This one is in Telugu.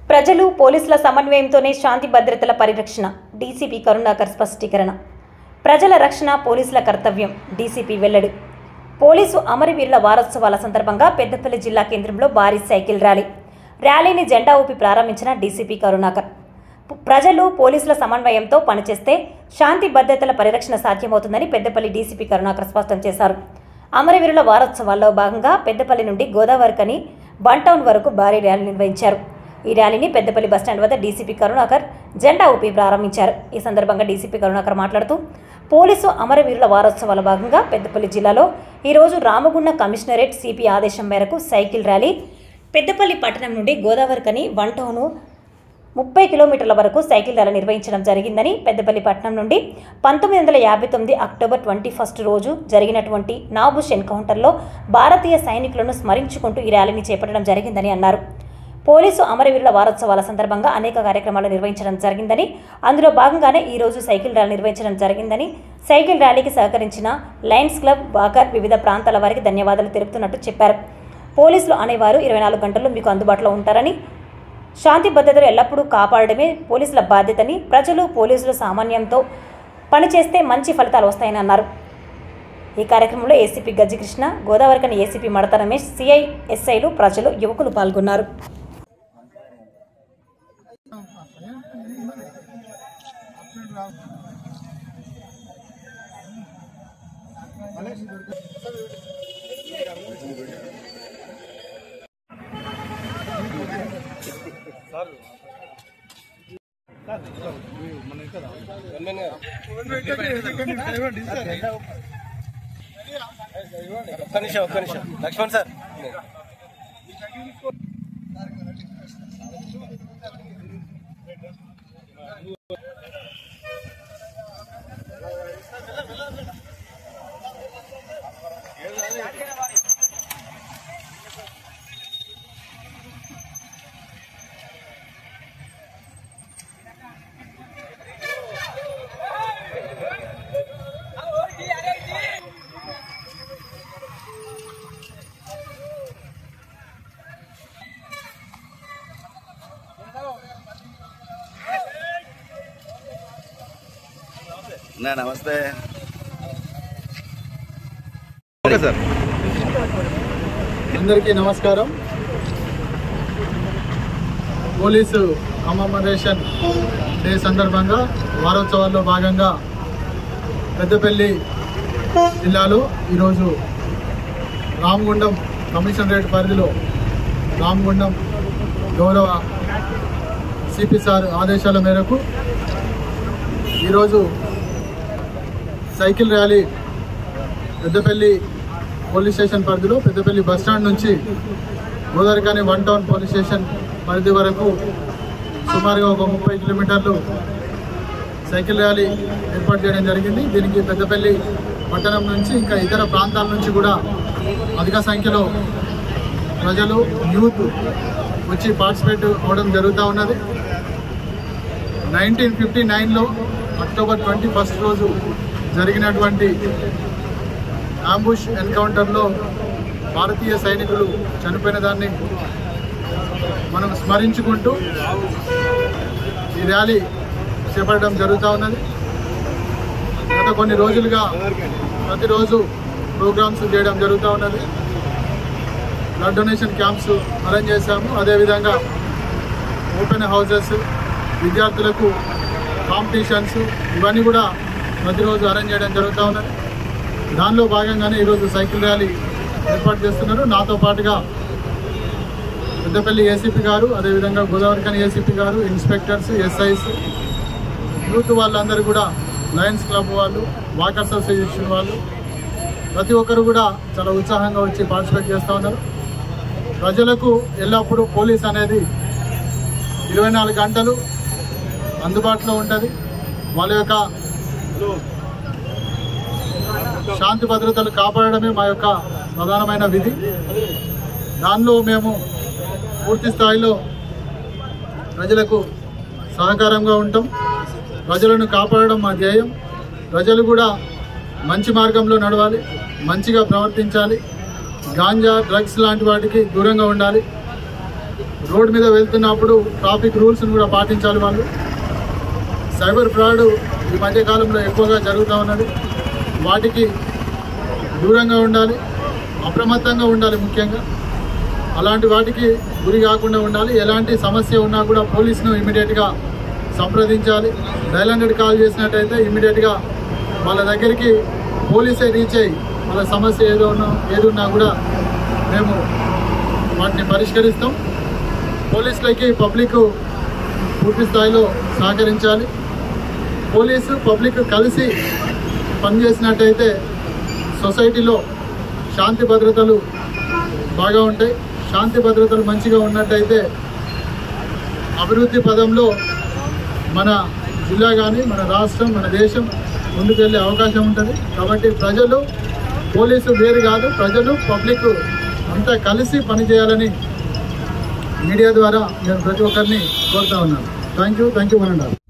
ప్రజలు పోలీసుల సమన్వయంతోనే శాంతి భద్రతల పరిరక్షణ డీసీపీ కరుణాకర్ స్పష్టీకరణ. ప్రజల రక్షణ పోలీసుల కర్తవ్యం డీసీపీ వెల్లడి. పోలీసు అమరవీరుల వారోత్సవాల సందర్భంగా పెద్దపల్లి జిల్లా కేంద్రంలో భారీ సైకిల్ ర్యాలీని జెండా ఊపి ప్రారంభించిన డీసీపీ కరుణాకర్. ప్రజలు పోలీసుల సమన్వయంతో పనిచేస్తే శాంతి భద్రతల పరిరక్షణ సాధ్యమవుతుందని పెద్దపల్లి డీసీపీ కరుణాకర్ స్పష్టం చేశారు. అమరవీరుల వారోత్సవాల్లో భాగంగా పెద్దపల్లి నుండి గోదావరికని వన్ టౌన్ వరకు భారీ ర్యాలీ నిర్వహించారు. ఈ ర్యాలీని పెద్దపల్లి బస్టాండ్ వద్ద డీసీపీ కరుణాకర్ జెండా ఊపి ప్రారంభించారు. ఈ సందర్భంగా డీసీపీ కరుణాకర్ మాట్లాడుతూ పోలీసు అమరవీరుల వారోత్సవాల భాగంగా పెద్దపల్లి జిల్లాలో ఈరోజు రామగుండ కమిషనరేట్ సిపి ఆదేశం మేరకు సైకిల్ ర్యాలీ పెద్దపల్లి పట్టణం నుండి గోదావరికని వన్ టౌన్ 30 కిలోమీటర్ల వరకు సైకిల్ ర్యాలీ నిర్వహించడం జరిగిందని, పెద్దపల్లి పట్టణం నుండి 1959 అక్టోబర్ 21 రోజు జరిగినటువంటి నాబుష్ ఎన్కౌంటర్లో భారతీయ సైనికులను స్మరించుకుంటూ ఈ ర్యాలీని చేపట్టడం జరిగిందని అన్నారు. పోలీసు అమరవీరుల వారోత్సవాల సందర్భంగా అనేక కార్యక్రమాలు నిర్వహించడం జరిగిందని, అందులో భాగంగానే ఈరోజు సైకిల్ ర్యాలీ నిర్వహించడం జరిగిందని, సైకిల్ ర్యాలీకి సహకరించిన లయన్స్ క్లబ్, వాకర్, వివిధ ప్రాంతాల వారికి ధన్యవాదాలు తెలుపుతున్నట్టు చెప్పారు. పోలీసులు అనేవారు 24 గంటలు మీకు అందుబాటులో ఉంటారని, శాంతి భద్రతలు ఎల్లప్పుడూ కాపాడడమే పోలీసుల బాధ్యతని, ప్రజలు పోలీసుల సామాన్యంతో పనిచేస్తే మంచి ఫలితాలు వస్తాయని అన్నారు. ఈ కార్యక్రమంలో ఏసీపీ గజ్జికృష్ణ, గోదావరికని ఏసీపీ మడత రమేష్, సిఐ, ఎస్ఐలు, ప్రజలు, యువకులు పాల్గొన్నారు. ఒక్క నిమిషం లక్ష్మణ్ సార్. నమస్తే. ఓకే సార్, అందరికీ నమస్కారం. పోలీసు కమమరేషన్ డే సందర్భంగా వారోత్సవాల్లో భాగంగా పెద్దపల్లి జిల్లాలో ఈరోజు రామగుండం కమిషనరేట్ పరిధిలో రామగుండం గౌరవ సిపి సార్ ఆదేశాల మేరకు ఈరోజు cycle rally Peddapalli police station పరిధిలో పెద్దపల్లి బస్టాండ్ నుంచి Godavarikhani one town police station పరిధి వరకు సుమారుగా ఒక 30 కిలోమీటర్లు సైకిల్ ర్యాలీ ఏర్పాటు చేయడం జరిగింది. దీనికి పెద్దపల్లి పట్టణం నుంచి ఇంకా ఇతర ప్రాంతాల నుంచి కూడా అధిక సంఖ్యలో ప్రజలు, యూత్ వచ్చి పార్టిసిపేట్ అవ్వడం జరుగుతూ ఉన్నది. 1959లో అక్టోబర్ 21 రోజు జరిగినటువంటి అంబుష్ ఎన్కౌంటర్లో భారతీయ సైనికులు చనిపోయిన దాన్ని మనం స్మరించుకుంటూ ఈ ర్యాలీ చేపట్టడం జరుగుతూ ఉన్నది. గత కొన్ని రోజులుగా ప్రతిరోజు ప్రోగ్రామ్స్ చేయడం జరుగుతూ ఉన్నది. బ్లడ్ డొనేషన్ క్యాంప్స్ అరేంజ్ చేశాము. అదేవిధంగా ఓపెన్ హౌసెస్, విద్యార్థులకు కాంపిటీషన్స్ ఇవన్నీ కూడా ప్రతిరోజు అరేంజ్ చేయడం జరుగుతూ ఉన్నది. దానిలో భాగంగానే ఈరోజు సైకిల్ ర్యాలీ ఏర్పాటు చేస్తున్నారు. నాతో పాటుగా పెద్దపల్లి ఏసీపీ గారు, అదేవిధంగా గోదావరికని ఏసీపీ గారు, ఇన్స్పెక్టర్స్, ఎస్ఐస్, యూత్ వాళ్ళందరూ కూడా, లయన్స్ క్లబ్ వాళ్ళు, వాకర్స్ అసోసియేషన్ వాళ్ళు, ప్రతి ఒక్కరు కూడా చాలా ఉత్సాహంగా వచ్చి పార్టిసిపేట్ చేస్తూ ఉన్నారు. ప్రజలకు ఎల్లప్పుడూ పోలీస్ అనేది 24 గంటలు అందుబాటులో ఉంటుంది. వాళ్ళ యొక్క శాంతి భద్రతలు కాపాడడమే మా యొక్క ప్రధానమైన విధి. దానిలో మేము పూర్తి స్థాయిలో ప్రజలకు సహకారంగా ఉంటాం. ప్రజలను కాపాడడం మా ధ్యేయం. ప్రజలు కూడా మంచి మార్గంలో నడవాలి, మంచిగా ప్రవర్తించాలి, గాంజా, డ్రగ్స్ లాంటి వాటికి దూరంగా ఉండాలి. రోడ్ మీద వెళ్తున్నప్పుడు ట్రాఫిక్ రూల్స్ని కూడా పాటించాలి వాళ్ళు. సైబర్ ఫ్రాడ్ ఈ మధ్యకాలంలో ఎక్కువగా జరుగుతూ ఉన్నది. వాటికి దూరంగా ఉండాలి, అప్రమత్తంగా ఉండాలి. ముఖ్యంగా అలాంటి వాటికి గురి కాకుండా ఉండాలి. ఎలాంటి సమస్య ఉన్నా కూడా పోలీసును ఇమీడియట్గా సంప్రదించాలి. డయల్ 100 కాల్ చేసినట్టయితే ఇమీడియట్గా వాళ్ళ దగ్గరికి పోలీసే రీచ్ అయ్యి వాళ్ళ సమస్య ఏదున్నా కూడా మేము వాటిని పరిష్కరిస్తాం. పోలీసులకి పబ్లిక్ పూర్తి స్థాయిలో సహకరించాలి. పోలీసు పబ్లిక్ కలిసి పనిచేసినట్టయితే సొసైటీలో శాంతి భద్రతలు బాగా ఉంటాయి. శాంతి భద్రతలు మంచిగా ఉన్నట్టయితే అభివృద్ధి పదంలో మన జిల్లా కానీ మన రాష్ట్రం మన దేశం ముందుకు వెళ్ళే అవకాశం ఉంటుంది. కాబట్టి ప్రజలు పోలీసు వేరు కాదు, ప్రజలు పబ్లిక్ అంతా కలిసి పనిచేయాలని మీడియా ద్వారా నేను ప్రతి ఒక్కరిని కోరుతా ఉన్నాను. Thank you. 1 and all.